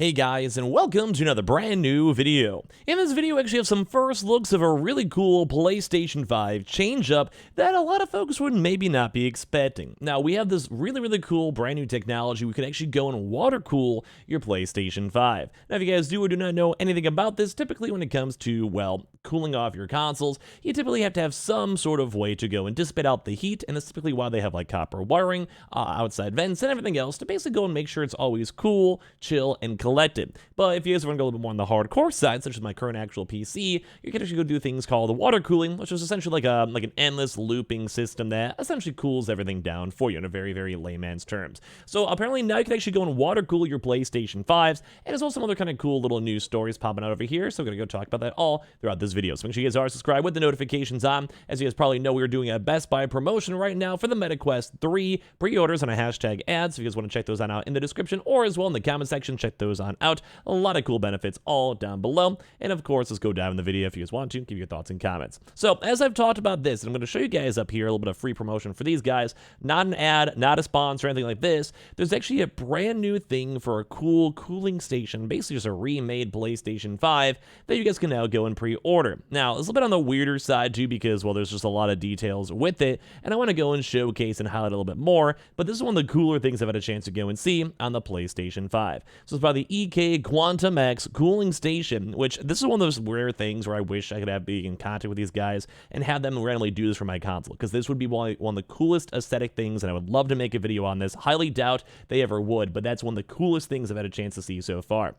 Hey guys, and welcome to another brand new video. In this video, I actually have some first looks of a really cool PlayStation 5 change-up that a lot of folks would maybe not be expecting. Now, we have this really cool brand new technology. We could actually go and water cool your PlayStation 5. Now, if you guys do or do not know anything about this, typically when it comes to, well, cooling off your consoles, you typically have to have some sort of way to go and dissipate out the heat, and that's typically why they have like copper wiring, outside vents, and everything else to basically go and make sure it's always cool, chill, and collected. But if you guys want to go a little bit more on the hardcore side, such as my current actual PC, you can actually go do things called water cooling, which is essentially like an endless looping system that essentially cools everything down for you in a very layman's terms. So apparently now you can actually go and water cool your PlayStation 5s, and there's also some other kind of cool little news stories popping out over here, so we're going to go talk about that all throughout this video. So make sure you guys are subscribed with the notifications on. As you guys probably know, we're doing a Best Buy promotion right now for the MetaQuest 3 pre-orders on a hashtag ad, so if you guys want to check those on out in the description or as well in the comment section, check those on out. A lot of cool benefits all down below. And of course, let's go dive in the video if you guys want to. Give your thoughts and comments. So as I've talked about this, and I'm going to show you guys up here a little bit of free promotion for these guys. Not an ad, not a sponsor or anything like this. There's actually a brand new thing for a cool cooling station, basically just a remade PlayStation 5 that you guys can now go and pre-order. Now, it's a little bit on the weirder side too because, well, there's just a lot of details with it, and I want to go and showcase and highlight a little bit more, but this is one of the cooler things I've had a chance to go and see on the PlayStation 5. So it's by the EK Quantum X cooling station, which this is one of those rare things where I wish I could be in contact with these guys and have them randomly do this for my console, because this would be one of the coolest aesthetic things, and I would love to make a video on this. Highly doubt they ever would, but that's one of the coolest things I've had a chance to see so far.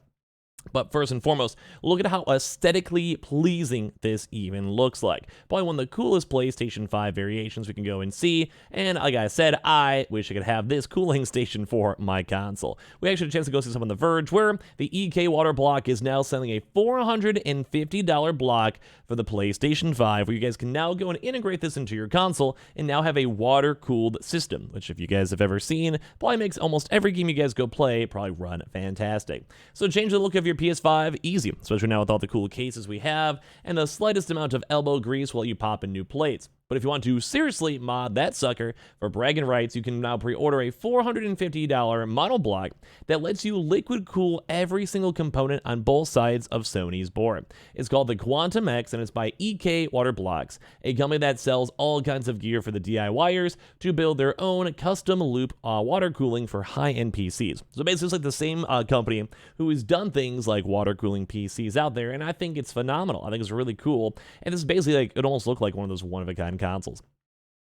But first and foremost, look at how aesthetically pleasing this even looks like. Probably one of the coolest PlayStation 5 variations we can go and see, and like I said, I wish I could have this cooling station for my console. We actually had a chance to go see some on The Verge, where the EK water block is now selling a $450 block for the PlayStation 5, where you guys can now go and integrate this into your console and now have a water-cooled system, which if you guys have ever seen, probably makes almost every game you guys go play probably run fantastic. So change the look of your PS5, easy, especially now with all the cool cases we have, and the slightest amount of elbow grease while you pop in new plates. But if you want to seriously mod that sucker for bragging rights, you can now pre-order a $450 monoblock that lets you liquid cool every single component on both sides of Sony's board. It's called the Quantum X, and it's by EK Water Blocks, a company that sells all kinds of gear for the DIYers to build their own custom loop water cooling for high-end PCs. So basically, it's like the same company who has done things like water cooling PCs out there, and I think it's phenomenal. I think it's really cool, and this is basically like, it almost looked like one of those one-of-a-kind consoles.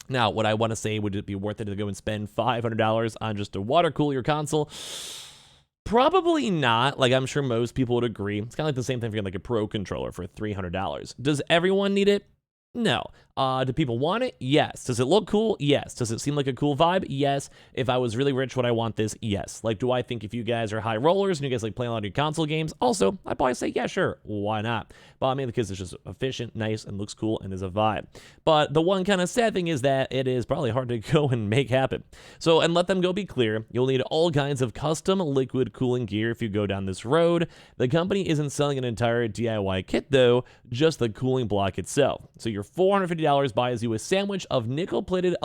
Now, what I want to say, would it be worth it to go and spend $500 on just to water cool your console? Probably not. Like, I'm sure most people would agree. It's kind of like the same thing if you're like a Pro controller for $300. Does everyone need it? No. Do people want it? Yes. Does it look cool? Yes. Does it seem like a cool vibe? Yes. If I was really rich, would I want this? Yes. Like, do I think if you guys are high rollers and you guys like playing a lot of your console games? Also, I'd probably say, yeah, sure. Why not? But I mean, because it's just efficient, nice, and looks cool, and is a vibe. But the one kind of sad thing is that it is probably hard to go and make happen. So, and let them go be clear, you'll need all kinds of custom liquid cooling gear if you go down this road. The company isn't selling an entire DIY kit, though, just the cooling block itself. So your $450 buys you a sandwich of nickel-plated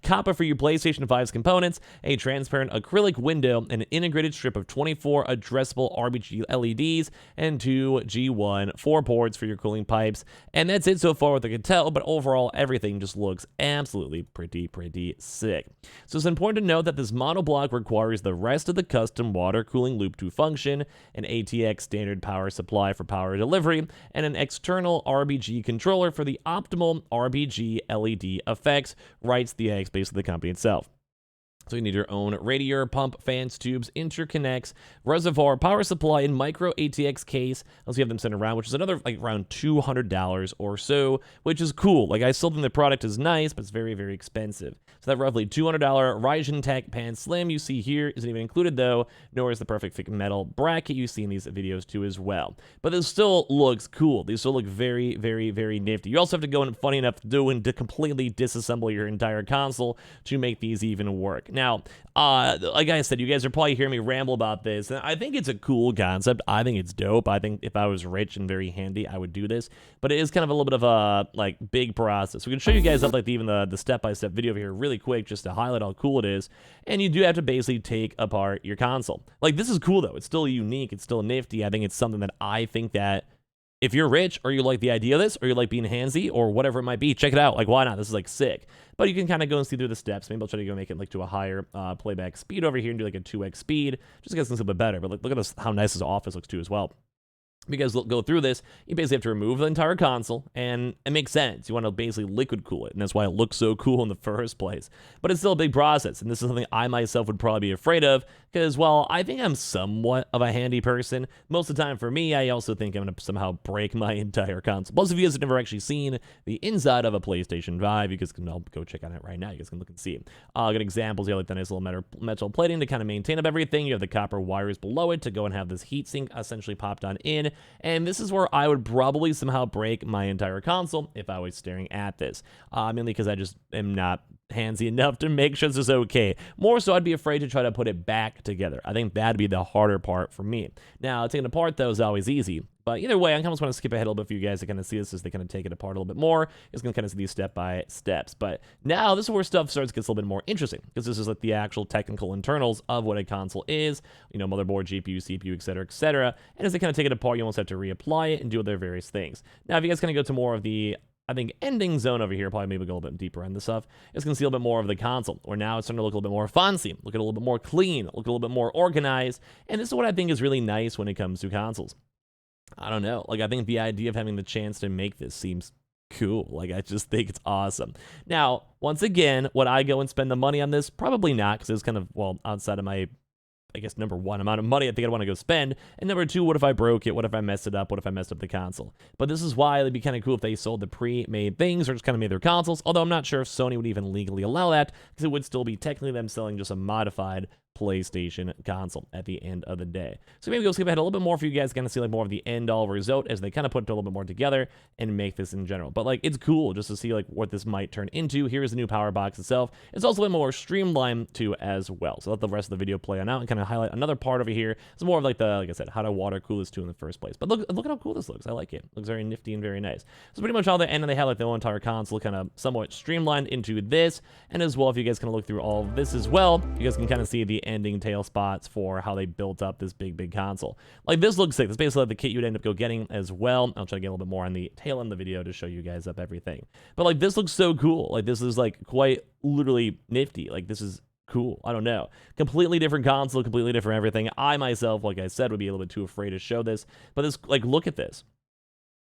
copper for your PlayStation 5's components, a transparent acrylic window, and an integrated strip of 24 addressable RGB LEDs, and 2 G1 4 ports for your cooling pipes. And that's it so far what I can tell, but overall, everything just looks absolutely pretty sick. So it's important to note that this monoblock requires the rest of the custom water cooling loop to function, an ATX standard power supply for power delivery, and an external RGB controller for the optimal RGB LED effects, writes the basically the company itself. So you need your own radiator, pump, fans, tubes, interconnects, reservoir, power supply, and micro ATX case. Unless you have them sent around, which is another like around $200 or so, which is cool. Like, I still think the product is nice, but it's very expensive. So that roughly $200 Ryzen Tech Pan Slim you see here isn't even included though, nor is the perfect fit metal bracket you see in these videos too as well. But this still looks cool. These still look very nifty. You also have to go and, funny enough, to completely disassemble your entire console to make these even work. Now, like I said, you guys are probably hearing me ramble about this, and I think it's a cool concept. I think it's dope. I think if I was rich and very handy, I would do this. But it is kind of a little bit of a like big process. We can show you guys up like even the step-by-step video over here really quick just to highlight how cool it is. And you do have to basically take apart your console. Like, this is cool though. It's still unique. It's still nifty. I think it's something that I think that if you're rich, or you like the idea of this, or you like being handsy, or whatever it might be, check it out. Like, why not? This is like sick. But you can kind of go and see through the steps. Maybe I'll try to go make it like to a higher playback speed over here and do like a 2x speed, just to get something a bit better. But look at this, how nice this office looks too as well. If you guys go through this, you basically have to remove the entire console, and it makes sense. You want to basically liquid cool it, and that's why it looks so cool in the first place. But it's still a big process, and this is something I myself would probably be afraid of, because, well, I think I'm somewhat of a handy person. Most of the time for me, I also think I'm going to somehow break my entire console. Most of you guys have never actually seen the inside of a PlayStation 5. You guys can all go check on it right now. You guys can look and see. Good examples. You have like the nice little metal plating to kind of maintain up everything. You have the copper wires below it to go and have this heatsink essentially popped on in. And this is where I would probably somehow break my entire console if I was staring at this. Mainly because I just am not handsy enough to make sure this is okay. More so, I'd be afraid to try to put it back together. I think that'd be the harder part for me. Now, taking it apart, though, is always easy. But either way, I kind of want to skip ahead a little bit for you guys to kind of see this as they kind of take it apart a little bit more. It's going to kind of see these step by steps. But now this is where stuff starts to get a little bit more interesting, because this is like the actual technical internals of what a console is. You know, motherboard, GPU, CPU, etc., etc. And as they kind of take it apart, you almost have to reapply it and do other various things. Now, if you guys kind of go to more of the, I think, ending zone over here, probably maybe go a little bit deeper in this stuff, it's going to see a little bit more of the console, where now it's starting to look a little bit more fancy, look a little bit more clean, look a little bit more organized. And this is what I think is really nice when it comes to consoles. I don't know. Like, I think the idea of having the chance to make this seems cool. Like, I just think it's awesome. Now, once again, would I go and spend the money on this? Probably not, because it's kind of, well, outside of my, I guess, number one, amount of money I think I'd want to go spend. And number two, what if I broke it? What if I messed it up? What if I messed up the console? But this is why it'd be kind of cool if they sold the pre-made things or just kind of made their consoles. Although I'm not sure if Sony would even legally allow that, because it would still be technically them selling just a modified PlayStation console at the end of the day. So maybe we'll skip ahead a little bit more for you guys to kind of see like more of the end all result as they kind of put it a little bit more together and make this in general. But like, it's cool just to see like what this might turn into. Here is the new power box itself. It's also a bit more streamlined too as well. So let the rest of the video play on out and kind of highlight another part over here. It's more of like the, like I said, how to water cool this too in the first place. But look at how cool this looks. I like it. It looks very nifty and very nice. So pretty much all the end, and they have like the whole entire console kind of somewhat streamlined into this. And as well, if you guys kind of look through all of this as well, you guys can kind of see the ending tail spots for how they built up this big console. Like, this looks sick. This is basically like the kit you'd end up go getting as well. I'll try to get a little bit more on the tail end of the video to show you guys up everything. But like, this looks so cool. Like, this is like quite literally nifty. Like, this is cool. I don't know. Completely different console, completely different everything. I myself, like I said, would be a little bit too afraid to show this. But this, like, look at this.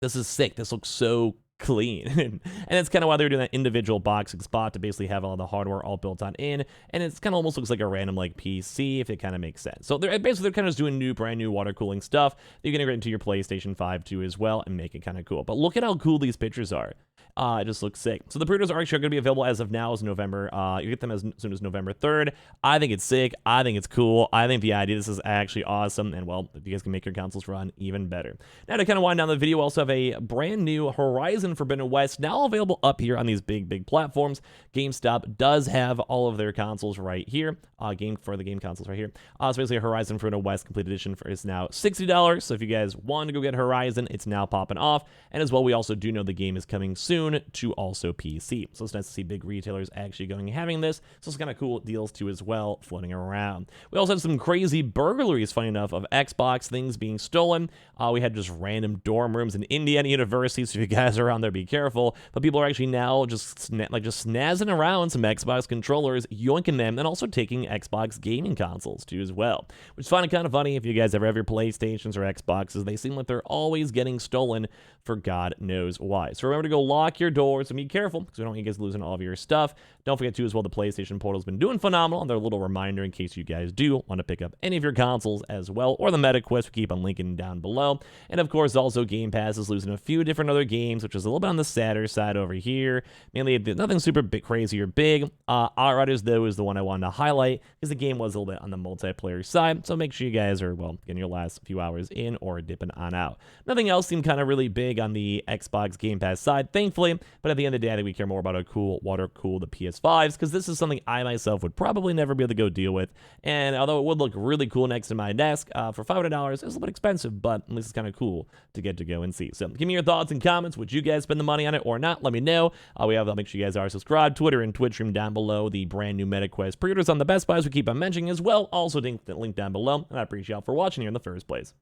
This is sick. This looks so clean. And it's kind of why they're doing that individual boxing spot to basically have all the hardware all built on in. And it's kind of almost looks like a random like PC, if it kind of makes sense. So they're kind of just doing brand new water cooling stuff that you can integrate into your PlayStation 5 too as well and make it kind of cool. But look at how cool these pictures are. It just looks sick. So the pre-orders are actually going to be available as of now as November. You get them as soon as November 3rd. I think it's sick. I think it's cool. I think the idea, this is actually awesome. And well, if you guys can make your consoles run, even better. Now to kind of wind down the video, we also have a brand new Horizon Forbidden West now available up here on these big platforms. GameStop does have all of their consoles right here. Game consoles right here. So basically, Horizon Forbidden West Complete Edition is now $60. So if you guys want to go get Horizon, it's now popping off. And as well, we also do know the game is coming soon to also PC. So it's nice to see big retailers actually going and having this. So it's kind of cool deals too as well floating around. We also have some crazy burglaries, funny enough, of Xbox things being stolen. We had just random dorm rooms in Indiana University, so if you guys are around there, be careful. But people are actually now just snazzing around some Xbox controllers, yoinking them, and also taking Xbox gaming consoles too as well. Which is kind of funny if you guys ever have your PlayStations or Xboxes. They seem like they're always getting stolen for God knows why. So remember to go lock your doors and be careful, because we don't want you guys losing all of your stuff. Don't forget too as well, the PlayStation Portal's been doing phenomenal, and they're a little reminder in case you guys do want to pick up any of your consoles as well, or the MetaQuest, we keep on linking down below. And of course, also Game Pass is losing a few different other games, which is a little bit on the sadder side over here. Mainly nothing super big, crazy or big. Outriders, though, is the one I wanted to highlight, because the game was a little bit on the multiplayer side, so make sure you guys are, well, getting your last few hours in or dipping on out. Nothing else seemed kind of really big on the Xbox Game Pass side. Thankfully, briefly, but at the end of the day, I think we care more about how cool, water-cooled the PS5s, because this is something I myself would probably never be able to go deal with, and although it would look really cool next to my desk, for $500, it's a little bit expensive, but at least it's kind of cool to get to go and see. So give me your thoughts and comments. Would you guys spend the money on it or not? Let me know. Make sure you guys are subscribed. Twitter and Twitch stream down below. The brand new MetaQuest pre-orders on the Best Buys we keep on mentioning as well. Also link down below, and I appreciate y'all for watching here in the first place.